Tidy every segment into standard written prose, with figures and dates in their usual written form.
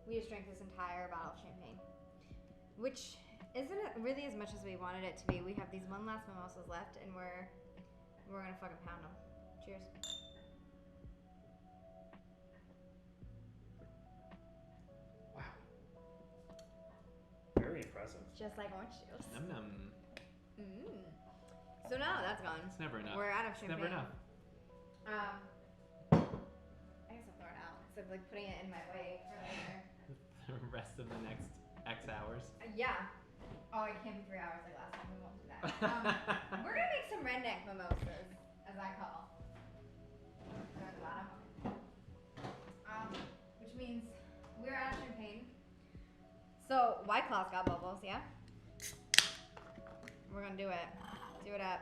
we just drank this entire bottle of champagne, which isn't really as much as we wanted it to be. We have these one last mimosas left, and we're gonna fucking pound them. Cheers. Wow. Very impressive. Just like orange juice. Num num. So now that's gone. It's never enough. We're out of It's champagne. never enough. I guess I'll throw it out instead of like putting it in my way for later. The rest of the next X hours. Yeah. Oh, it can't be 3 hours like last time. We won't do that. We're gonna make some redneck mimosas, as I call. They're at the bottom. Which means we're out of champagne. So White Claw's got bubbles, yeah. We're gonna do it. Do it up.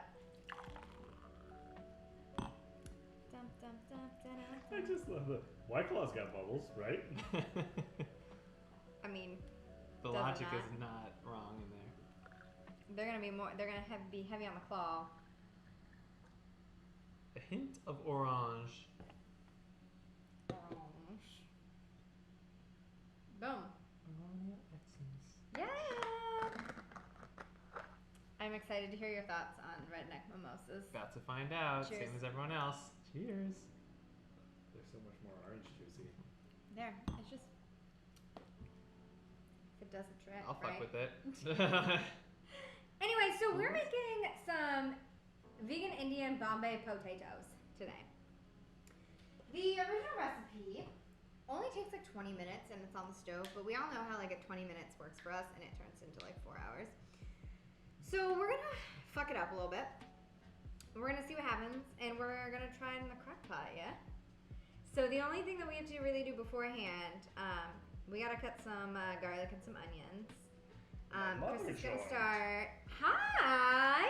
Dum, dum, dum, dum, I just love the White Claw's got bubbles, right? I mean, The Does it logic not? is not wrong in there. they're gonna be more. They're gonna be heavy on the claw. A hint of orange. Boom. Yeah. I'm excited to hear your thoughts on redneck mimosas. About to find out. Cheers. Same as everyone else. Cheers. They're so much more orange juicy. There. It's just. If it does the trick. I'll fuck right? with it. Anyway, so we're making some vegan Indian Bombay potatoes today. The original recipe only takes like 20 minutes and it's on the stove, but we all know how like at 20 minutes works for us and it turns into like 4 hours. So we're gonna fuck it up a little bit. We're gonna see what happens and we're gonna try it in the crock pot, yeah? So the only thing that we have to really do beforehand, we gotta cut some garlic and some onions. Chris is gonna start. Hi.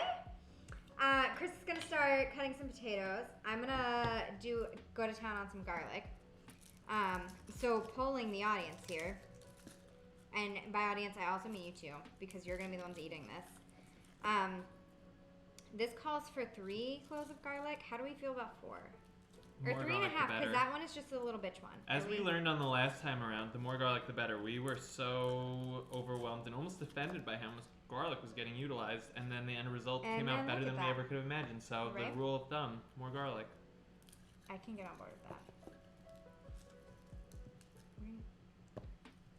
Chris is gonna start cutting some potatoes. I'm gonna go to town on some garlic. So polling the audience here, and by audience I also mean you two because you're gonna be the ones eating this. This calls for 3 cloves of garlic. How do we feel about 4? Or More 3 and a garlic, the half, because better. that one is just a little bitch one. As we learned on the last time around, the more garlic the better. We were so overwhelmed and almost offended by how much garlic was getting utilized, and then the end result And came out then better look than at we that. ever could have imagined. So Right? the rule of thumb, more garlic. I can get on board with that.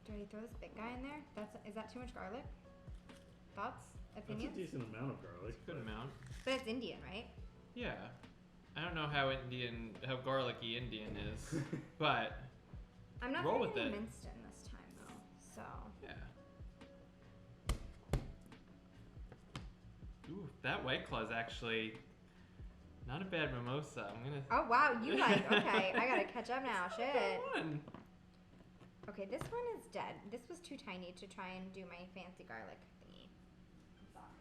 Do I throw this big guy in there? Is that too much garlic? Thoughts? That's a Opinions? decent amount of garlic. Good amount. But it's Indian, right? Yeah. I don't know how garlicky Indian is, but I'm not Roll throwing with any it. minced in this time though, so. yeah. Ooh, that White Claw is actually not a bad mimosa. I'm gonna. Oh wow, you like, okay, I gotta catch up now, It's not a shit. bad one. Okay, this one is dead. This was too tiny to try and do my fancy garlic thingy. I'm sorry.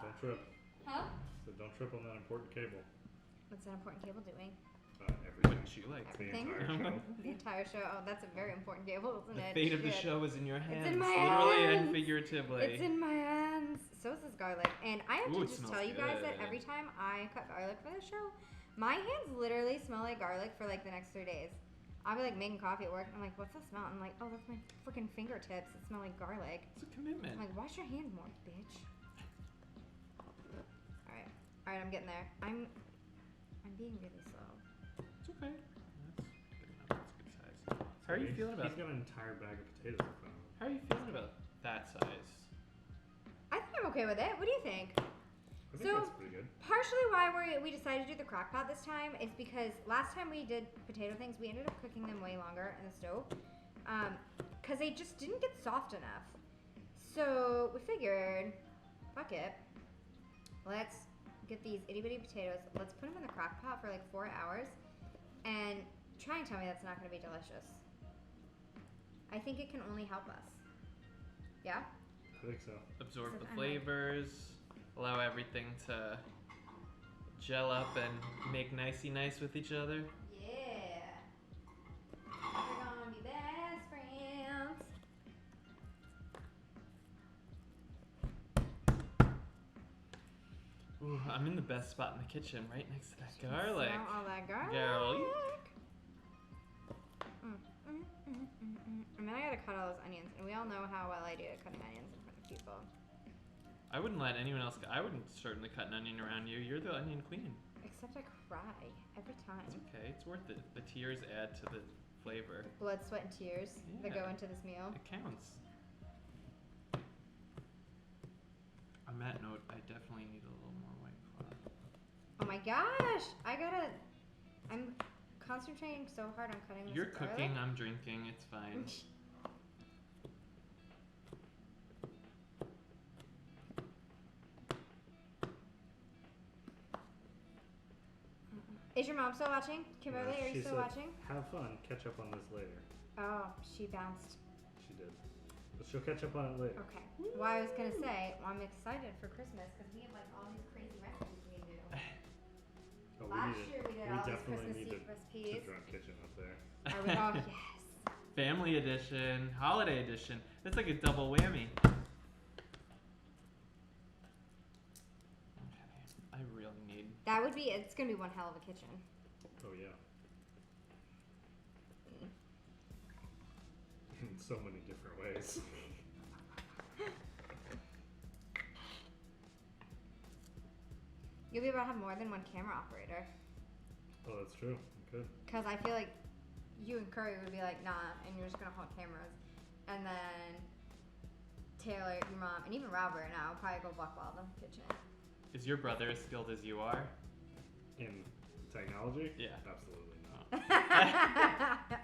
Don't trip. Huh? So don't trip on that important cable. What's that important cable doing? Everything. Wouldn't you like to? The Everything? entire show. The entire show. Oh, that's a very important cable, isn't The it? fate of the Shit. show is in your hands, in my literally and hands. figuratively. It's in my hands. So is this garlic. And I have Ooh, to it just smells tell you guys that good. every time I cut garlic for this show, my hands literally smell like garlic for like the next 3 days. I'll be like making coffee at work. And I'm like, what's that smell? I'm like, oh, that's my freaking fingertips that smell like garlic. It's a commitment. I'm like, wash your hands more, bitch. All right, I'm getting there. I'm being really slow. It's okay. That's good enough. That's a good size. How are you feeling about? He's got an entire bag of potatoes in front of him. How are you feeling about that size? I think I'm okay with it. What do you think? I think So- that's pretty good. Partially why we decided to do the crock pot this time is because last time we did potato things, we ended up cooking them way longer in the stove because they just didn't get soft enough. So we figured, fuck it, let's get these itty bitty potatoes, let's put them in the crock pot for like 4 hours and try and tell me that's not going to be delicious. I think it can only help us. Yeah? I think so. Absorb So the I'm like- flavors, allow everything to gel up and make nicey nice with each other. Yeah. We're gonna be best friends. Ooh, I'm in the best spot in the kitchen, right next to that garlic. Smell all that garlic. Garlic. those onions, and we all know how well I do at cutting onions in front of people. I wouldn't let anyone else. I wouldn't certainly cut an onion around you. You're the onion queen. Except I cry every time. It's okay. It's worth it. The tears add to the flavor. Blood, sweat, and tears that go Yeah. into this meal. It counts. On that note, I definitely need a little more White Claw. Oh my gosh! I'm concentrating so hard on cutting this You're cooking. garlic. I'm drinking. It's fine. Is your mom still watching? Kimberly, Yeah, are you she still said, watching? Have fun. Catch up on this later. Oh, she bounced. She did. But she'll catch up on it later. Okay. Well, I was gonna say, I'm excited for Christmas because we have like all these crazy recipes we can do. Oh, Last year we did all these definitely Christmas need Eve to recipes. drunk kitchen up there. Are we? Oh yes. Family edition, holiday edition. That's like a double whammy. Okay, I really need. That would be. It's gonna be one hell of a kitchen. Oh yeah. In so many different ways. You'll be able to have more than one camera operator. Oh, that's true. Good. Cause I feel like you and Curry would be like, nah, and you're just gonna hold cameras, and then Taylor, your mom, and even Robert now will probably go buck wild in the kitchen. Is your brother as skilled as you are? In technology? Yeah. Absolutely not.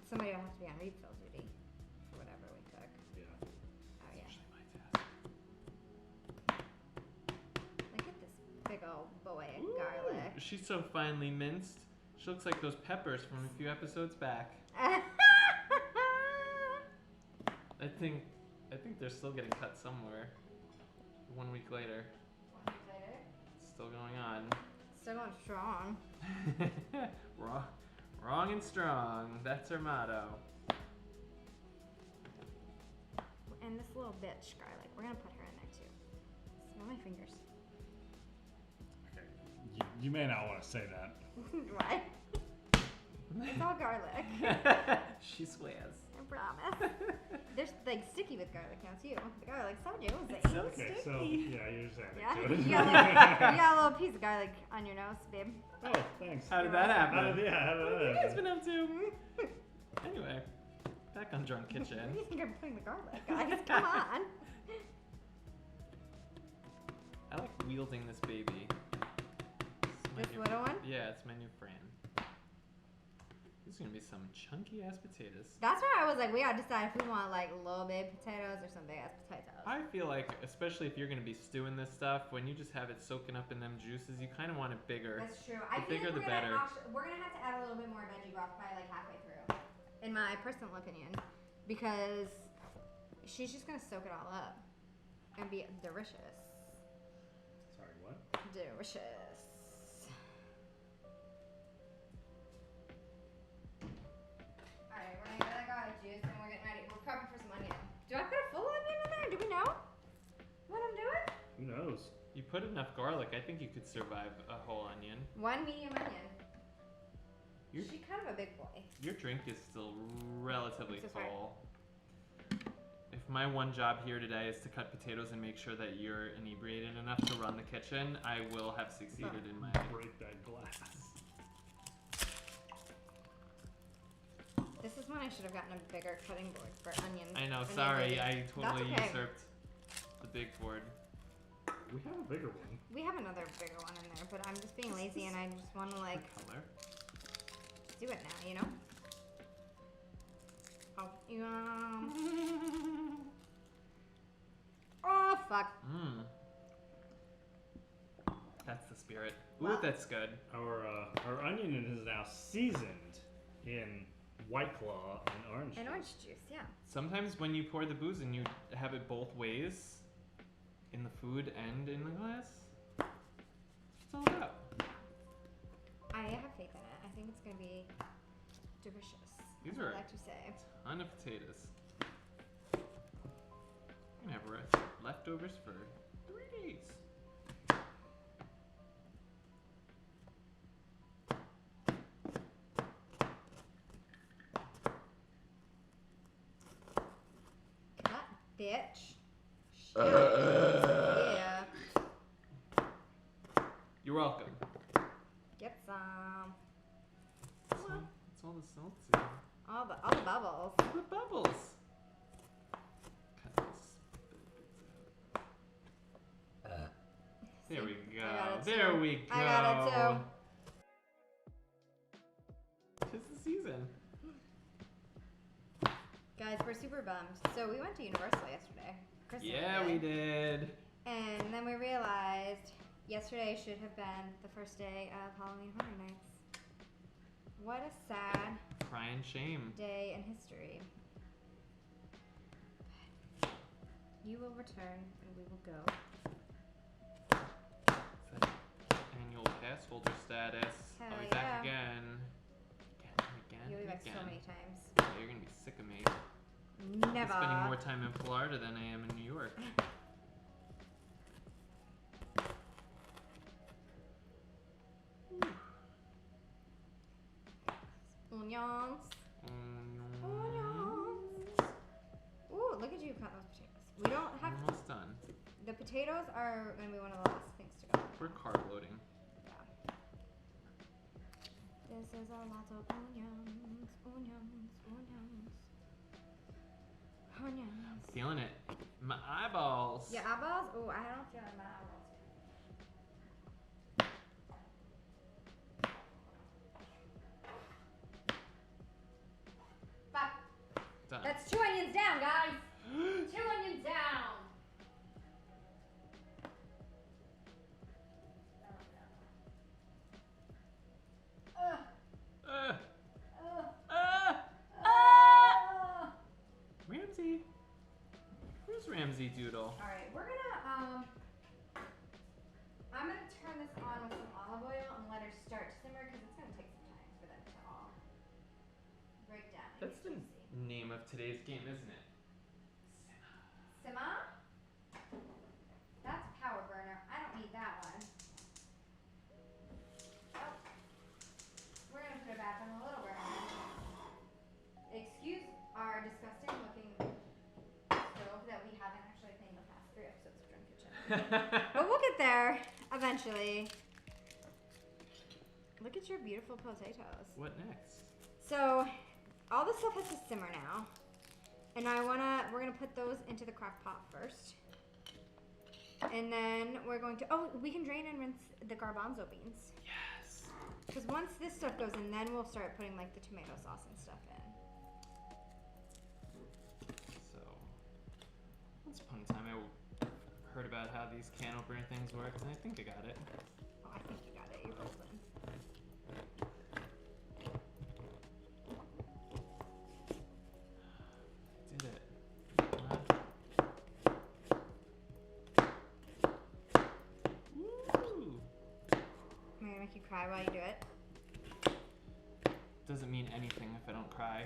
Somebody will have to be on refill duty for whatever we cook. Yeah. Oh yeah. Usually my task. Look at this big old boy of garlic. She's so finely minced. She looks like those peppers from a few episodes back. I think they're still getting cut somewhere. 1 week later. 1 week later. It's still going on. Still going strong. Wrong and strong. That's her motto. And this little bitch garlic, we're gonna put her in there too. Smell my fingers. Okay. You may not want to say that. What? It's all garlic. She swears. I promise. They're like sticky with garlic now too. The garlic's so juicy. It's so Okay, sticky. so yeah, you're just adding Yeah, to you it. got a little piece of garlic on your nose, babe. Oh, thanks. How did that happen? How did What have you that guys happen? been up to? Anyway, back on Drunk Where do Kitchen. you think I'm putting the garlic, guys? Come on. I like wielding this baby. It's my This new- little one? Yeah, it's my new friend. These are gonna be some chunky ass potatoes. That's where I was like, we gotta decide if we want like little big potatoes or some big ass potatoes. I feel like, especially if you're gonna be stewing this stuff, when you just have it soaking up in them juices, you kind of want it bigger. That's true. The I feel bigger like the better. we're gonna have to add a little bit more veggie broth probably like halfway through, in my personal opinion, because she's just gonna soak it all up and be delicious. Sorry, what? Delicious. Alright, we're gonna get that garlic juice and we're getting ready. We're prepping for some onion. Do I put a full onion in there? Do we know what I'm doing? Who knows? You put enough garlic, I think you could survive a whole onion. One medium onion. You're- She's kind of a big boy. Your drink is still relatively I'm so sorry. full. If my one job here today is to cut potatoes and make sure that you're inebriated enough to run the kitchen, I will have succeeded in my. Break that glass. This is when I should have gotten a bigger cutting board for onions. I know, and sorry, onions. I totally okay. usurped the big board. We have a bigger one. We have another bigger one in there, but I'm just being lazy and I just want to like What color? do it now, you know? Oh, oh fuck. Mmm. That's the spirit. Ooh, Well- that's good. Our onion is now seasoned in White Claw and orange And juice. orange juice, yeah. Sometimes when you pour the booze and you have it both ways, in the food and in the glass, it's all about. I have faith in it. I think it's gonna be delicious. These as are I like to say. Ton of potatoes. I'm gonna have leftovers for 3 days. bitch. Yeah. You're welcome. Get some. It's all the salty. All the bubbles. The bubbles. Cut this bit out. There we I got go. it There too. we go. I got it too. 'Tis the season. Guys, we're super bummed. So we went to Universal yesterday. Chris and I Yeah, we did. And then we realized yesterday should have been the first day of Halloween Horror Nights. What a sad Crying shame. day in history. You will return and we will go. It's that annual pass holder status. Hell I'll be yeah. back again. Again, You'll be and back again. so many times. Yeah, you're gonna be sick of me. Never. I'm spending more time in Florida than I am in New York. Onions. Onions. Ooh, look at you cut those potatoes. We don't have Almost done. the potatoes are gonna be one of the last things to go. We're carb loading. Yeah. This is a lot of onions, onions, onions, onions. Feeling it. My eyeballs. Your eyeballs? Oh, I don't feel like my eyeballs. Fuck. Done. That's 2 onions down, guys. 2 onions down. Ramsey. Where's Ramsey Doodle? All right, we're gonna I'm gonna turn this on with some olive oil and let her start to simmer because it's gonna take some time for them to all break down. and That's get the juicy. name of today's game, isn't it? Simmer. That's power burner. I don't need that one. Oh, we're gonna put it back on the little burner. Excuse our disgusting looking stove that we haven't actually cleaned the past 3 episodes of Drunk Kitchen. But we'll get there eventually. Look at your beautiful potatoes. What next? So, all this stuff has to simmer now. And we're gonna put those into the crock pot first. And then we're going to, we can drain and rinse the garbanzo beans. Yes. Because once this stuff goes in, then we'll start putting like the tomato sauce and stuff in. So, once upon a time I heard about how these can opener things work, and I think I got it. Oh, I think you got it. You're golden. Did it. Woo! Am I gonna make you cry while you do it? Doesn't mean anything if I don't cry.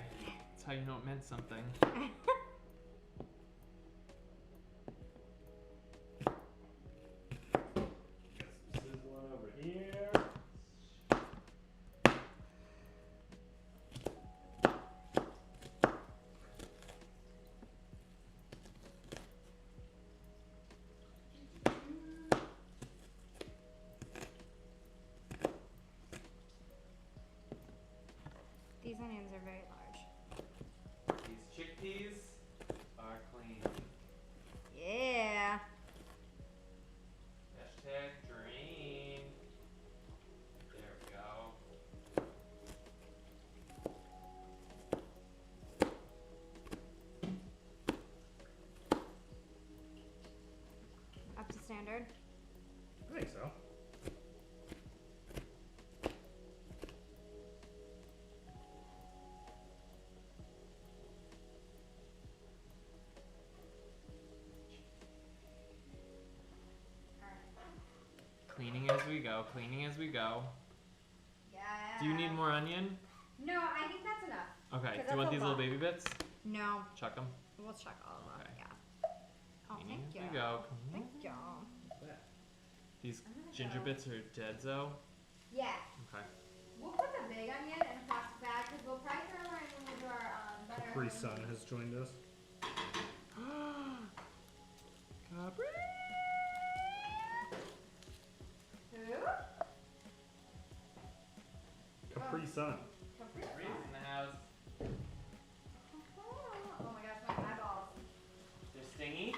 That's how you know it meant something. Get some sizzling over here. These onions are very large. These chickpeas are clean. Yeah. Hashtag drain. There we go. Up to standard. I think so. Cleaning as we go, cleaning as we go. Yeah. Do you need more onion? No, I think that's enough. Okay, 'Cause do you want that's a these little lot. baby bits? No, Chuck them. we'll check all of them. Okay. Yeah. Oh, Cleaning thank as you. we go. Thank you. These I'm gonna ginger go- bits are dead, though. Yeah. Okay. We'll put the big onion in a plastic bag because we'll probably throw them in when we do our butter. Pre-sun has joined us. Who? Capri Sun. Capri Breeze Sun. in the house. Oh my gosh, my eyeballs. They're stingy.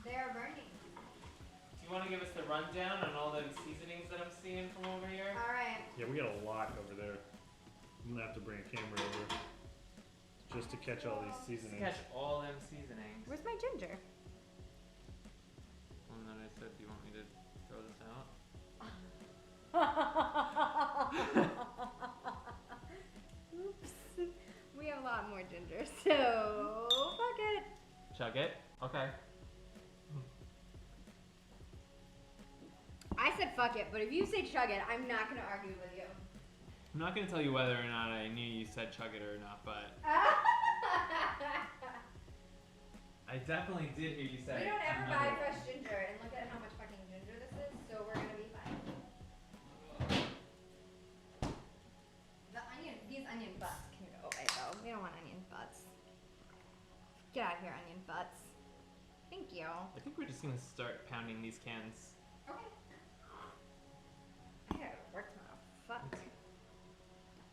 They're burning. Do you want to give us the rundown on all those seasonings that I'm seeing from over here? Alright. Yeah, we got a lot over there. I'm gonna have to bring a camera over just to catch all these Just seasonings. catch all them seasonings. Where's my ginger? And then I said, do you want me to throw this out? Oops. We have a lot more ginger, so fuck it. Chug it. Okay. I said fuck it, but if you say chug it, I'm not gonna argue with you. I'm not going to tell you whether or not I knew you said chug it or not, but I definitely did hear you say We don't ever another buy one. fresh ginger, and look at how much fucking ginger this is, so we're gonna be fine. These onion butts can go away though. We don't want onion butts. Get out of here, onion butts. Thank you. I think we're just going to start pounding these cans. Okay. I gotta work tomorrow. Fuck.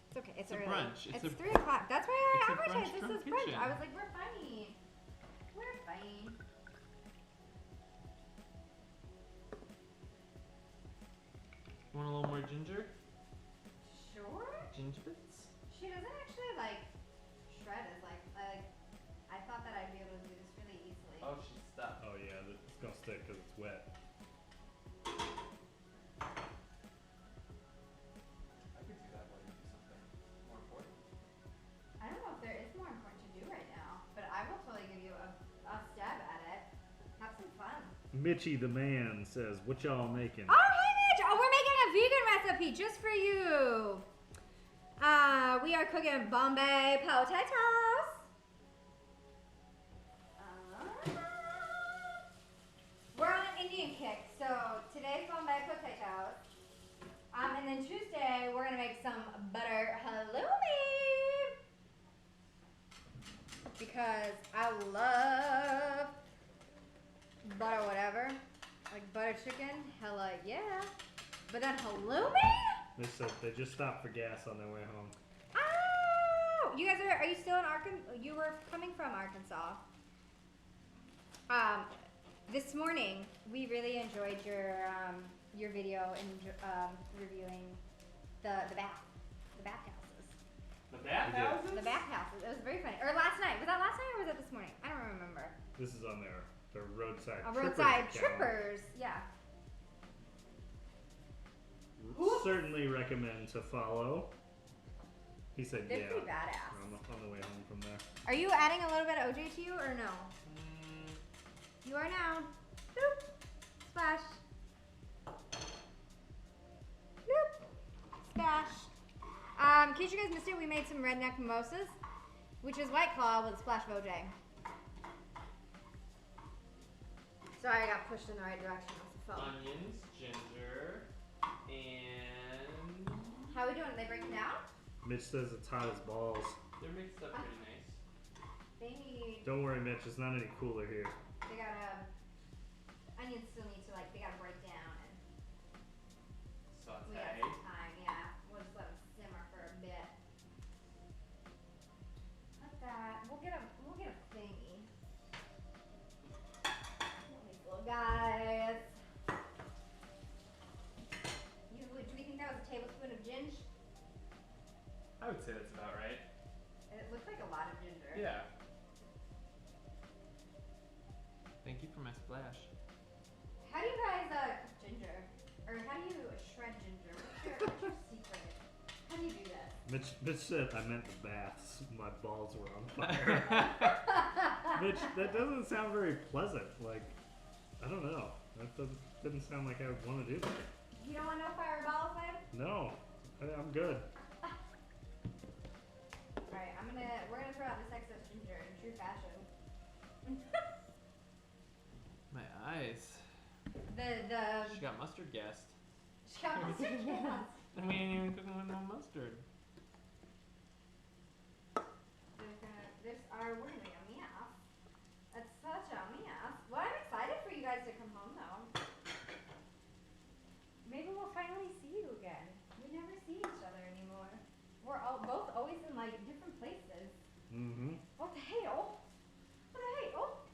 It's okay. It's It's a early. brunch. It's It's a- 3 o'clock. That's why it's I a advertised brunch this from is brunch. kitchen. I was like, we're fine. We're fine. Want a little more ginger? Sure. Ginger bits? She doesn't actually like shred as like I thought that I'd be able to do this really easily. Oh, she's stuck. Oh yeah, it's gonna stick because it's wet. I could do that while you do something more important. I don't know if there is more important to do right now, but I will totally give you a stab at it. Have some fun. Mitchie the man says, "What y'all making?" Oh, hey Mitch! Oh, we're making a vegan recipe just for you. We are cooking Bombay potatoes. We're on an Indian kick, so today's Bombay potatoes. And then Tuesday we're gonna make some butter halloumi because I love butter whatever, like butter chicken. Hella yeah, but then halloumi. They said they just stopped for gas on their way home. Oh, you guys are you still in Arkansas? You were coming from Arkansas. This morning we really enjoyed your video and reviewing the bathhouses. The bathhouses? The bathhouses. It was very funny. Or last night. Was that last night or was that this morning? I don't remember. This is on their roadside. Roadside Trippers account. trippers. Yeah. Certainly recommend to follow. He said, They're "Yeah." pretty badass. On the way home from there. Are you adding a little bit of OJ to you or no? Mm, You are now. Boop. Splash. Boop. Splash. In case you guys missed it, we made some redneck mimosas, which is White Claw with a splash of OJ. Sorry, I got pushed in the right direction off the phone. onions, ginger, and How are we doing? Are they breaking down? Mitch says it's hot as balls. they're mixed up pretty nice. They need. Don't worry, Mitch. It's not any cooler here. They gotta. Onions still need to they gotta break down and we got Saute. some time. Yeah, we'll just let them simmer for a bit. Like that. We'll get a thingy. These little guys. Do we think that was a tablespoon of ginger? I would say that's about right. It looks like a lot of ginger. Yeah. Thank you for my splash. How do you guys cook ginger? Or how do you shred ginger? What's your secret? How do you do this? Mitch said I meant the baths. My balls were on fire. Mitch, that doesn't sound very pleasant. Like, I don't know. That didn't sound like I would want to do that. You don't want no fireballs, then? No, I'm good. Alright, we're gonna throw out this excess ginger in true fashion. My eyes. She got mustard gassed. She got mustard gas. And we ain't even cooking with no mustard. We're gonna yummy ass. That's such a yummy ass. Well, I'm excited for you guys to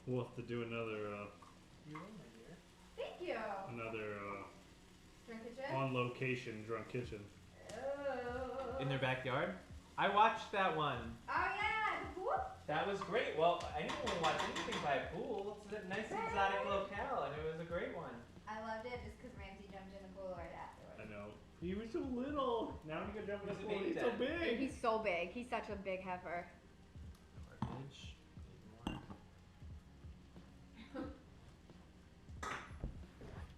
We'll have to do another You will, my dear. Thank you. Drink kitchen? on location drunk kitchen. Oh. In their backyard? I watched that one. Oh yeah, the pool? That was great. Well, anyone will watch anything by a pool. It's a nice exotic locale, and it was a great one. I loved it just because Ramsey jumped in the pool right afterwards. I know. He was so little. Now he can jump in the He's a pool. baby He's so then. big. He's so big. He's such a big heifer. Garbage. Need more.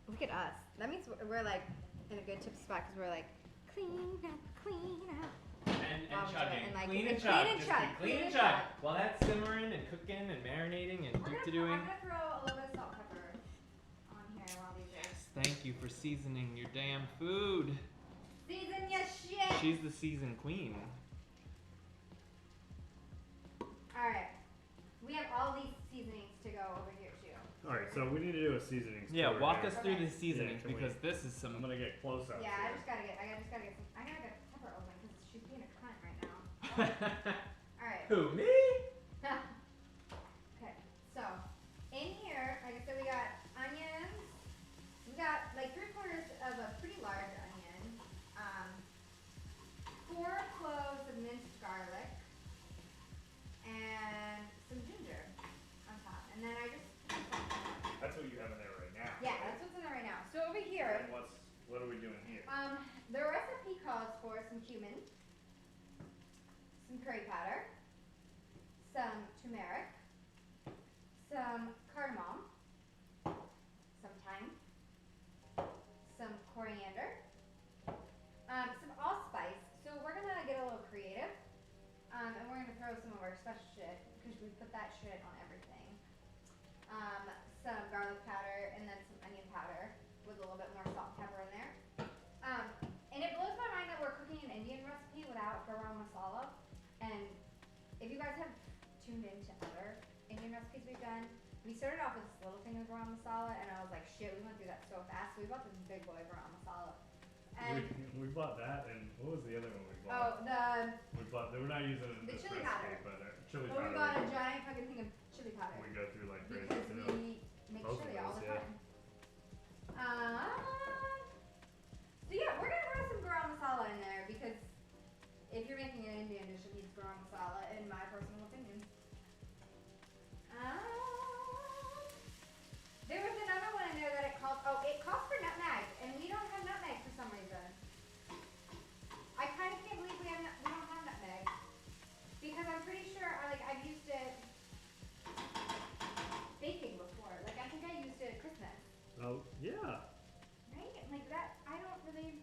Look at us. That means we're like in a good tip spot because we're like clean up, clean up. And chugging. And like, clean and and chug. clean and Just chug, keep clean clean and and chug. chug. While that's simmering and cooking and marinating and I'm doing. gonna throw a little bit of salt and pepper on here while these are. Yes, thank you for seasoning your damn food. Season your shit. She's the season queen. All right. We have all these seasonings to go over here too. All right, so we need to do a seasoning. Yeah, tour walk here. us through Okay. the seasonings Yeah, can because we- this is I'm some. gonna get close up. Yeah, I here. just gotta get pepper open because she's being a cunt right now. All right. Who, me? Okay, so in here, like I said, we got onions. We got like 3/4 of a pretty large onion, 4 cloves of minced garlic, and some ginger on top. And then I just That's what you have in there right now. yeah, that's what's in there right now. So over here, And what are we doing here? the recipe calls for some cumin, some curry powder, some turmeric, some cardamom, some thyme, some coriander, some allspice. So we're gonna get a little creative, and we're gonna throw some of our special shit because we put that shit on everything. Some garlic powder and then some onion powder with a little bit more salt and pepper in there. And it blows my mind that we're cooking an Indian recipe without garam masala. And if you guys have tuned into other Indian recipes we've done, we started off with this little thing of garam masala, and I was like, shit, we went through that so fast. So we bought this big boy garam masala. And We bought that, and what was the other one we oh, bought? We're not using it in The this chili recipe, powder. but chili we powder. bought a giant fucking thing of chili powder We go through like crazy because too. we make Both of chili all the those, yeah. time. So yeah, we're gonna throw some garam masala in there because if you're making an Indian dish, it needs garam masala, in my personal opinion. There was another one in there that it calls for nutmeg, and we don't have nutmeg for some reason. I kind of can't believe we don't have nutmeg because I'm pretty sure I've used it baking before. Like I think I used it at Christmas. Oh yeah. Right? Like that, I don't really.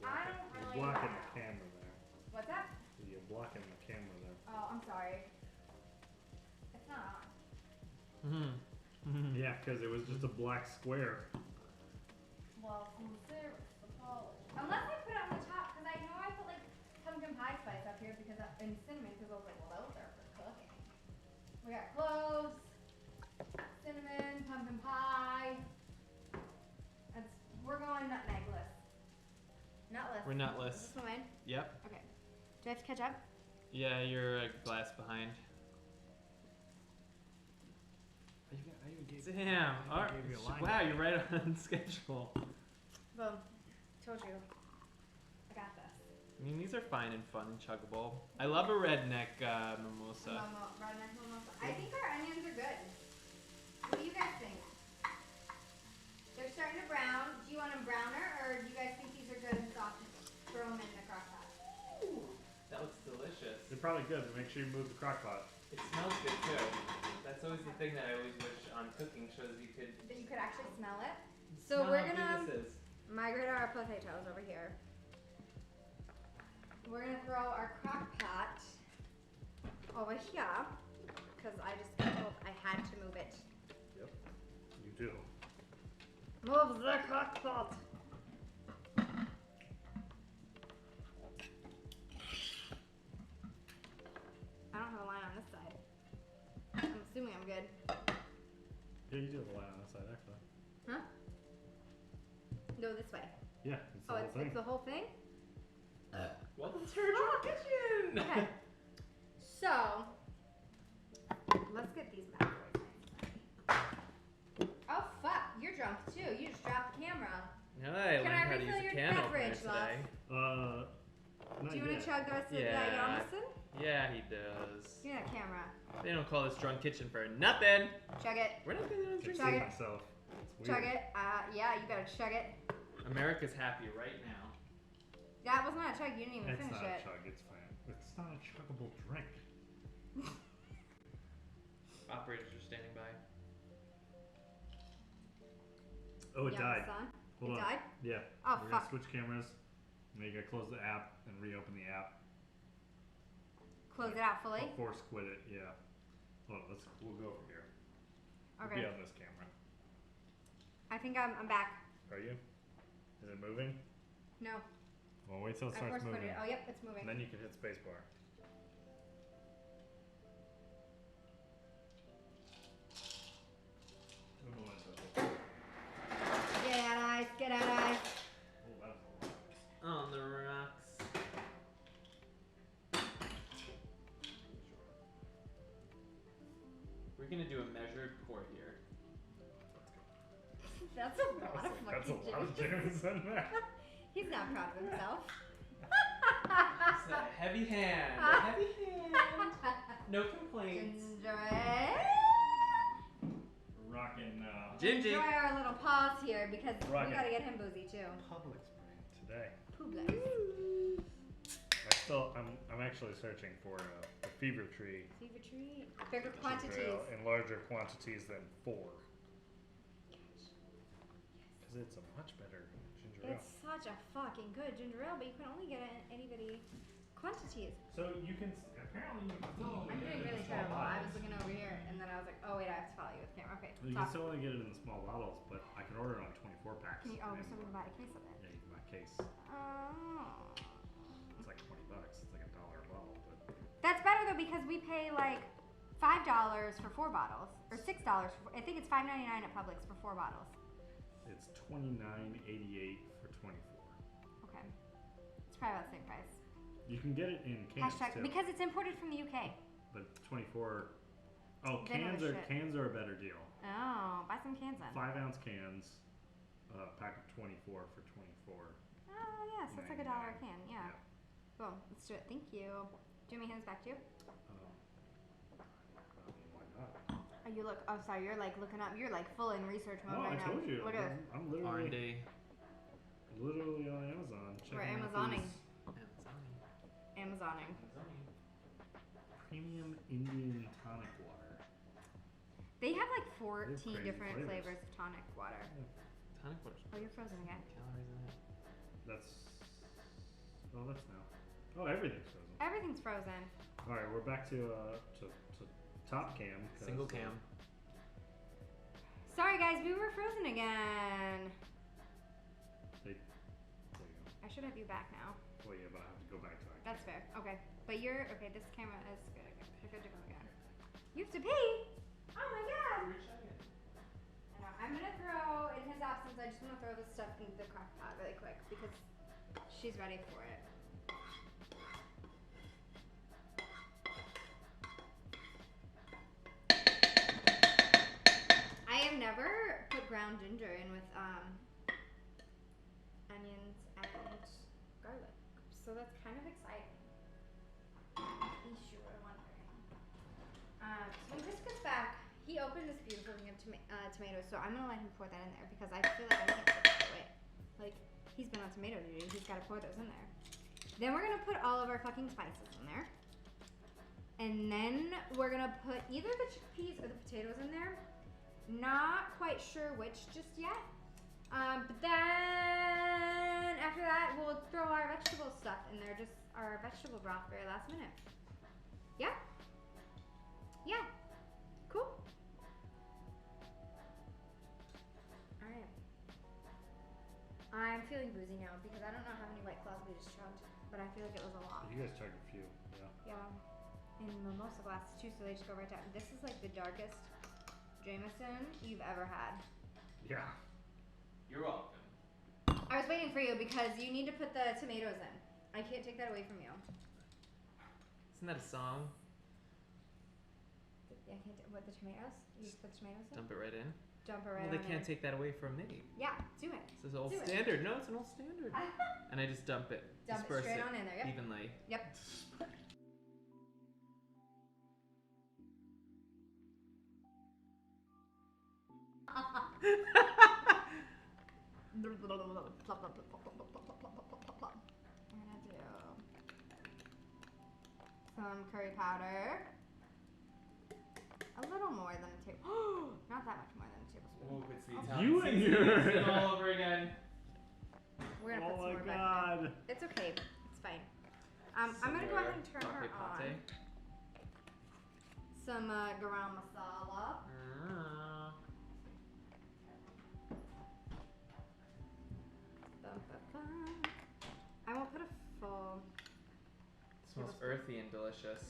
You're blocking the camera there. What's that? You're blocking the camera there. Oh, I'm sorry. It's not on. Yeah, because it was just a black square. Well, unless I put it on the top, because I know I put like pumpkin pie spice up here and cinnamon, because I was like, well, those are for cooking. We got cloves, cinnamon, pumpkin pie. We're going nutmegless. Nutless. We're nutless. Is this one mine? Yep. Okay. Do I have to catch up? Yeah, you're a glass behind. Damn. All right. gave you a line Wow, there. you're right on schedule. Boom. Told you. I got this. I mean, these are fine and fun and chuggable. I love a redneck mimosa. Redneck mimosa. I think our onions are good. What do you guys think? They're starting to brown. Do you want them browner, or do you guys think these are good and soft? Throw them in the crock pot. Ooh, that looks delicious. They're probably good, but make sure you move the crock pot. It smells good too. That's always the thing that I always wish on cooking shows you could. That you could actually smell it. So smell we're how gonna good this is. migrate our potatoes over here. We're gonna throw our crock pot over here because I had to move it. Yep. You do. Move the crock pot. I don't have a line on this side. I'm assuming I'm good. Yeah, you do have a line on this side, actually. Huh? Go this way. Yeah, it's the Oh, whole thing. it's the whole thing? Welcome to our kitchen. Okay. So, let's get these bad boys in. Oh fuck, you're drunk too. You just dropped the camera. No, I Can learned I how to refill use your a can opener beverage, today. Not Do you want yet. to chug the rest of that Yeah. Jameson? Yeah, he does. Give me that camera. They don't call this drunk kitchen for nothing. Chug it. We're not the only ones Can't drinking. see Chug it. myself. It's Chug weird. it. Yeah, you gotta chug it. America's happy right now. That was not a chug. You didn't even It's finish not it. a chug. It's fine. It's not a chuggable drink. Operators are standing by. Oh, it Yeah, died. son. Hold It on. died? Yeah. Oh, We're fuck. gonna switch cameras. Now you gotta close the app and reopen the app. Close it out fully. Or force quit it. Yeah. Hold on. We'll go over here. We'll Okay. be on this camera. I think I'm back. Are you? Is it moving? No. Well, wait till it I starts force put moving. it. Oh, yep, it's moving. And then you can hit spacebar. Get out, eyes. Get out, eyes. Oh, that's a lot. On the rocks. We're gonna do a measured pour here. That's a lot of That's a fucking lot of juice. Jameson there. He's not proud of himself. It's a heavy hand. A heavy hand. No complaints. Enjoy. Rocking Gingy. Enjoy our little pause here because Rocket. we gotta get him boozy too. Publix brand today. Publix. I'm actually searching for a fever tree. Fever tree. Bigger ginger quantities. ale in larger quantities than 4. Because it's a much better ginger ale. It's such a fucking good ginger ale, but you can only get it in itty bitty quantities. So you can apparently you can still only I'm get doing it in really the small terrible. I was bottles. looking over here and then I was like, oh wait, I have to follow you with camera. Okay, You can stop. still only get it in the small bottles, but I can order it on 24 packs. Can you, oh, and someone buy a case of it. yeah, you can buy a case. Oh. It's like $20. It's like $1 a bottle, but That's better though because we pay like $5 for 4 bottles or $6 for. I think it's $5.99 at Publix for 4 bottles. it's $29.88 for 24. Okay, it's probably about the same price. You can get it in cans Hashtag too, because it's imported from the UK. but 24. Oh, They know their shit. cans are a better deal. Oh, buy some cans then. 5-ounce cans, pack of 24 for 24. Oh yeah, so it's like $1 a can. Yeah. Yeah. Boom. Let's do it. Thank you. Jimmy, hands back to you. I mean, why not? Oh, you look. Oh, sorry. You're like looking up. You're like full in research mode No, right I now. told you. Look at this. I'm R&D. literally on Amazon. We're checking out Amazoning. these Amazoning. Premium Indian tonic water. They have like They have 14 crazy different flavors. flavors of tonic water. Tonic water's Oh, you're frozen again. calories in it. That's. Oh, that's now. Oh, everything's frozen. Everything's frozen. All right, we're back to top cam. 'cause, Single cam. Sorry guys, we were frozen again. There you go. I should have you back now. Well, yeah, but I have to go back to it. That's fair. Okay. But you're okay, this camera is good again. You're good to go again. You have to pee? Oh my god! I know. I'm gonna throw in his absence, I just wanna throw this stuff into the crock pot really quick because she's ready for it. I have never put ground ginger in with onions and garlic. So that's kind of exciting. In case you were wondering. So when Chris gets back, he opened this beautiful thing of tomatoes, so I'm gonna let him pour that in there because I feel like I can't put that away. Like, he's been on tomato duty, he's gotta pour those in there. Then we're gonna put all of our fucking spices in there. And then we're gonna put either the chickpeas or the potatoes in there. Not quite sure which just yet. But then after that, we'll throw our vegetable stuff in there, just our vegetable broth very last minute. Yeah? Yeah. Cool. Alright. I'm feeling boozy now because I don't know how many White Claws we just chugged, but I feel like it was a lot. You guys chugged a few, yeah. Yeah. And mimosa glasses too, so they just go right down. This is like the darkest Jameson you've ever had. Yeah. You're welcome. I was waiting for you because you need to put the tomatoes in. I can't take that away from you. Isn't that a song? Yeah, I can't. What, the tomatoes? You just put the tomatoes in? Dump it right in. Dump it right Well, they on can't in. take that away from me. Yeah, do it. This is old Do it. standard. No, it's an old standard. And I just dump it. Dump it disperse straight on in there. Yep. evenly. Yep. I'm gonna do some curry powder. A little more than a tablespoon. Not that much more than a tablespoon. Oh, it's the Okay. You and your. all over again. We're gonna put Oh some my more back god. there. It's okay. It's fine. I'm gonna go ahead and turn her on. Some garam masala. I won't put a full. It smells earthy and delicious.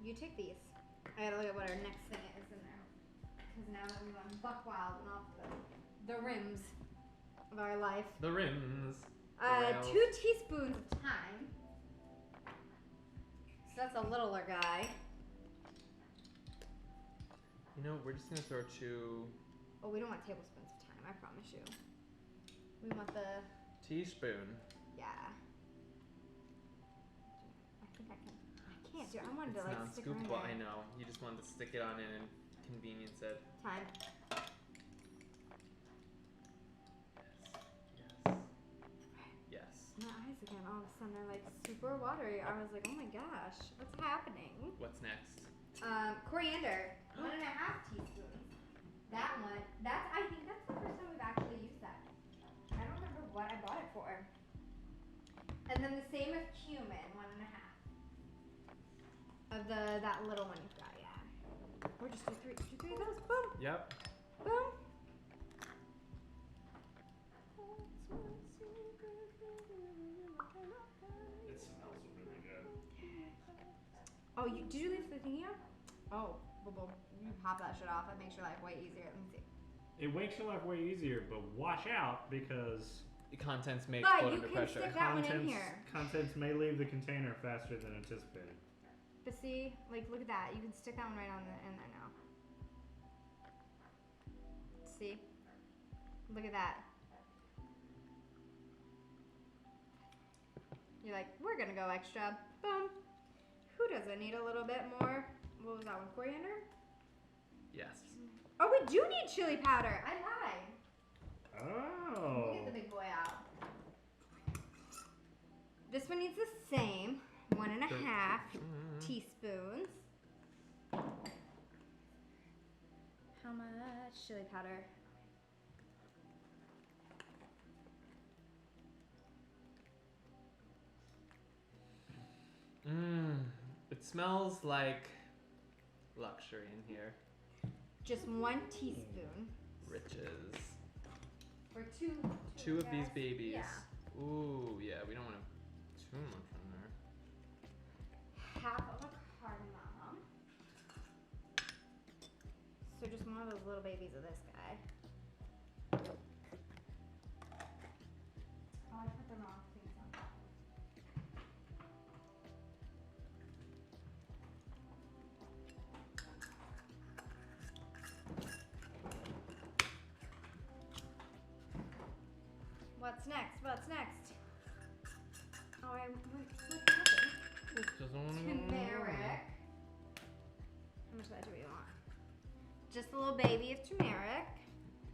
You take these. I gotta look at what our next thing is in there. Because now that we've gone buck wild and off the rims of our life. The rims. 2 teaspoons of thyme. So that's a littler guy. You know, we're just gonna throw 2 Oh, we don't want tablespoons of thyme, I promise you. We want the, teaspoon. yeah. I think I can. I can't do it. I wanted to It's like stick her in non-scoopable. there. I know. You just wanted to stick it on in and convenience it. Thyme. Yes. Yes. My eyes again, all of a sudden, they're like super watery. I was like, oh my gosh, what's happening? What's next? Coriander, 1.5 teaspoons. That one, I think that's the first time we've actually used that. I don't remember what I bought it for. And then the same with cumin, 1.5. Of that little one you've got, yeah. Or just do three of those, boom, Yep. boom. It smells really good. Oh, did you leave the thingy on? Oh, well, you pop that shit off. That makes your life way easier. Let me see. It makes your life way easier, but watch out because The contents may But explode you under can pressure. stick that one in here. contents may leave the container faster than anticipated. But see, like, look at that. You can stick that one right on in there now. See? Look at that. You're like, we're gonna go extra. Boom. Who doesn't need a little bit more? What was that one? Coriander? Yes. Oh, we do need chili powder. I lied. Oh. We'll get the big boy out. This one needs the same. 1.5 teaspoons. How much chili powder? It smells like luxury in here. Just 1 teaspoon. Riches. For two Two of these guys. babies. Yeah. Ooh, yeah, we don't want too much in there. Half of a cardamom. So just one of those little babies of this guy. Oh, I put the wrong things on top. What's next? What's next? Oh, what happened? It doesn't want to Turmeric. How much of that do we want? Just a little baby of turmeric.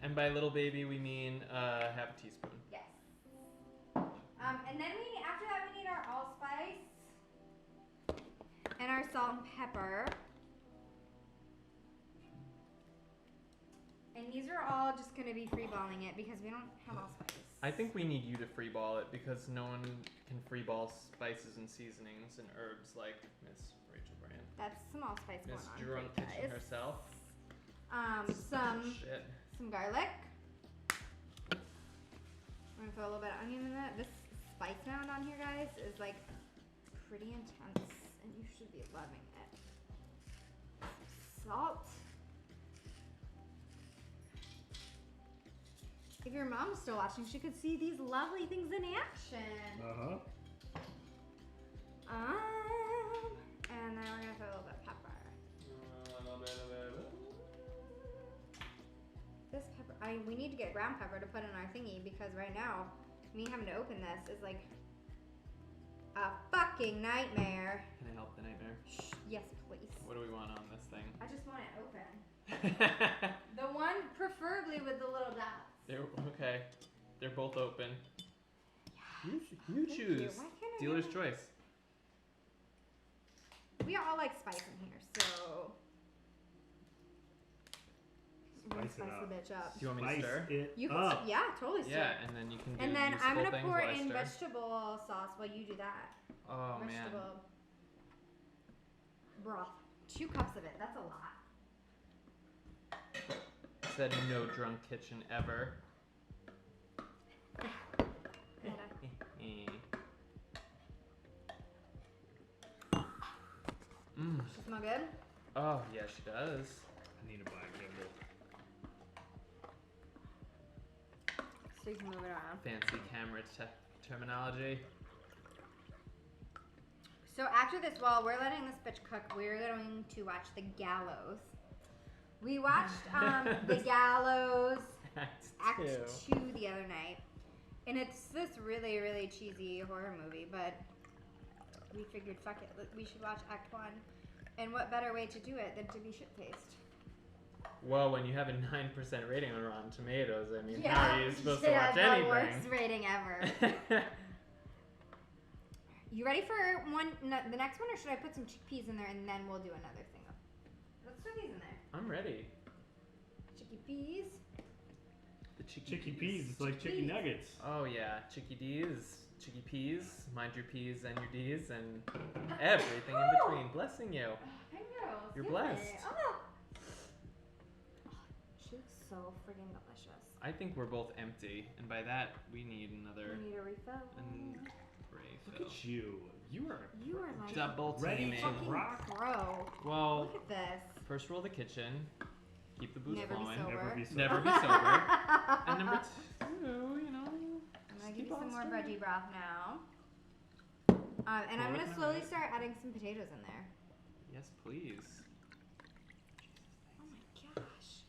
And by little baby, we mean half a teaspoon. Yes. And then after that we need our allspice and our salt and pepper. And these are all just going to be free-balling it because we don't have allspice. I think we need you to free ball it because no one can free ball spices and seasonings and herbs like Miss Rachel Brand. That's some allspice going Miss on. Drunk for you Kitchen guys. herself. Shit. Some garlic. I'm going to throw a little bit of onion in that. This spice mound on here, guys, is like pretty intense and you should be loving it. Salt. If your mom was still watching, she could see these lovely things in action. Uh-huh. And then we're gonna throw a little bit of pepper. This pepper, we need to get ground pepper to put in our thingy because right now, me having to open this is like a fucking nightmare. Can I help the nightmare? Shh, yes, please. What do we want on this thing? I just want it open. The one preferably with the little dots. Okay. They're both open. Yes. You Thank choose. you. Why can't I Dealer's get choice. We all like spice in here, so we're gonna Spice it spice up. the bitch up. Do you want me to Spice stir? it You can, up. yeah, totally stir. Yeah, and then you can do And then I'm useful gonna things pour while I in stir. vegetable sauce while you do that. Oh man. Vegetable broth. 2 cups of it. That's a lot. Said no drunk kitchen ever. Mmm. Does it smell good? Oh yeah, she does. I need to buy a gimbal. So you can move it around. Fancy camera terminology. So after this, while we're letting this bitch cook, we're going to watch The Gallows. We watched The Gallows Act 2 the other night. And it's this really, really cheesy horror movie, but we figured, fuck it, we should watch Act 1. And what better way to do it than to be shit-faced? Well, when you have a 9% rating on Rotten Tomatoes, I mean, Yeah, how are you supposed to watch the anything? worst rating ever. You ready for the next one, or should I put some chickpeas in there and then we'll do another thing? Let's throw these in there. I'm ready. Chickpeas. The Chicky peas, it's like chicken nuggets. Oh yeah, chicky D's, chicky peas, mind your P's and your D's and everything in between. Blessing you. Thank you. You're Excuse blessed. me. Oh. She looks so friggin' delicious. I think we're both empty, and by that we need another We need a refill. Look at you. You are You are like double ready teaming. to fucking rock. pro. Well, Look at this. first rule of the kitchen: keep the booze Never be flowing. sober. Never be sober. Never be sober. And number 2, you know. I'm gonna give keep you on some more stirring. veggie broth now. And I'm Pour gonna it slowly in. start adding some potatoes in there. Yes, please. Oh my gosh.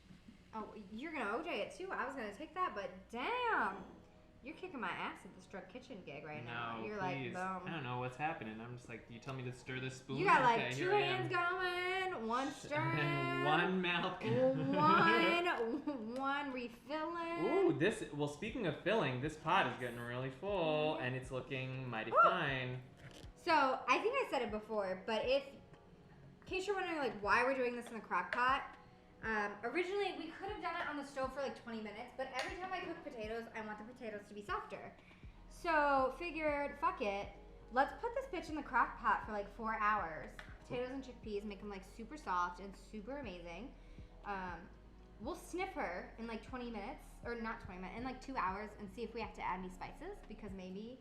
Oh, you're gonna OJ it too. I was gonna take that, but damn. You're kicking my ass at this drug kitchen gig right now. No, You're please. like, boom. I don't know what's happening. I'm just like, you tell me to stir this spoon. You got like Okay, 2 here I am. hands going, 1 stirring, And one mouth. one refilling. Ooh, well, speaking of filling, this pot is getting really full and it's looking mighty fine. So I think I said it before, but in case you're wondering like why we're doing this in the crock pot, originally we could have done it on the stove for like 20 minutes, but every time I cook potatoes, I want the potatoes to be softer. So figured, fuck it, let's put this bitch in the crock pot for like 4 hours. Potatoes and chickpeas, make them like super soft and super amazing. We'll sniff her in like 20 minutes, or not 20 minutes, in like 2 hours and see if we have to add any spices, because maybe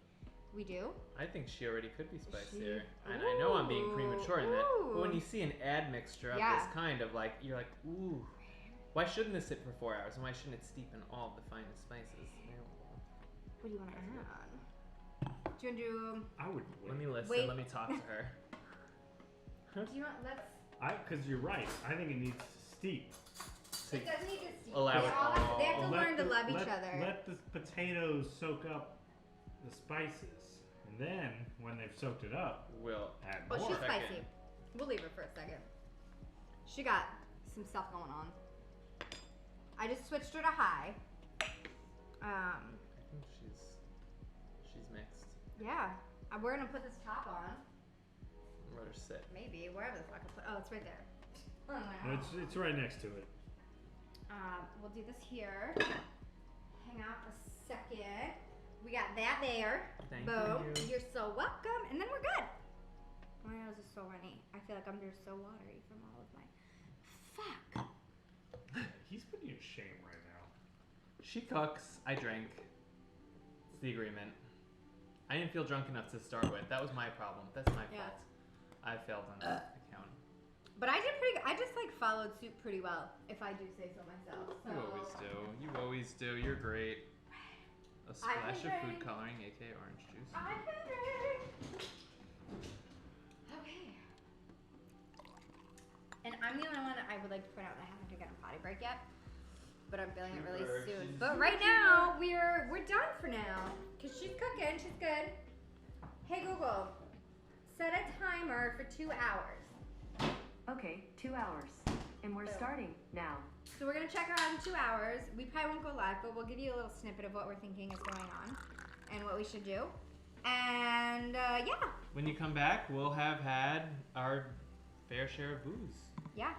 we do. I think she already could be spicier. She- And I know I'm being premature in that. But when Ooh. you see an add-mixture of Yeah. this kind of like, you're like, ooh, why shouldn't this sit for 4 hours? And why shouldn't it steep in all of the finest spices? What do you want to add? Do you want to do? I would Let me listen. Wait. Let me talk to her. Do you want? Let's. Because you're right. I think it needs to steep. To It doesn't need to steep. allow they it all have to, they have to Let learn to the- love each let- other. Let the potatoes soak up the spices. And then, when they've soaked it up, will. add Oh, more. she's Second. spicy. We'll leave her for a second. She got some stuff going on. I just switched her to high. I think she's mixed. Yeah. We're gonna put this top on. Let her sit. Maybe wherever the fuck I put. Oh, it's right there. Oh, No, it's right next to it. We'll do this here. Hang out a second. We got that there. Thank Boom. you. You're so welcome. And then we're good. My nose is so runny. I feel like I'm just so watery from all of my. Fuck. He's putting you to shame right now. She cooks. I drink. It's the agreement. I didn't feel drunk enough to start with. That was my problem. That's my Yeah. fault. I failed on that account. But I did pretty good. I just like followed suit pretty well, if I do say so myself. So. You always do. You always do. You're great. A splash of drink. food coloring, aka orange juice. I can drink. Okay. And I'm the only one that I would like to point out that I haven't taken a potty break yet. But I'm feeling it really Super. soon. She's But right now, we're done for now. Because she's cooking. She's good. Hey, Google. Set a timer for 2 hours. Okay, 2 hours. And we're Boom. starting now. So we're going to check her out in 2 hours. We probably won't go live, but we'll give you a little snippet of what we're thinking is going on. And what we should do. And, yeah. When you come back, we'll have had our fair share of booze. Yeah.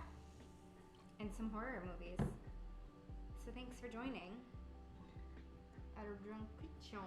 And some horror movies. So thanks for joining. Our drunk kitchen.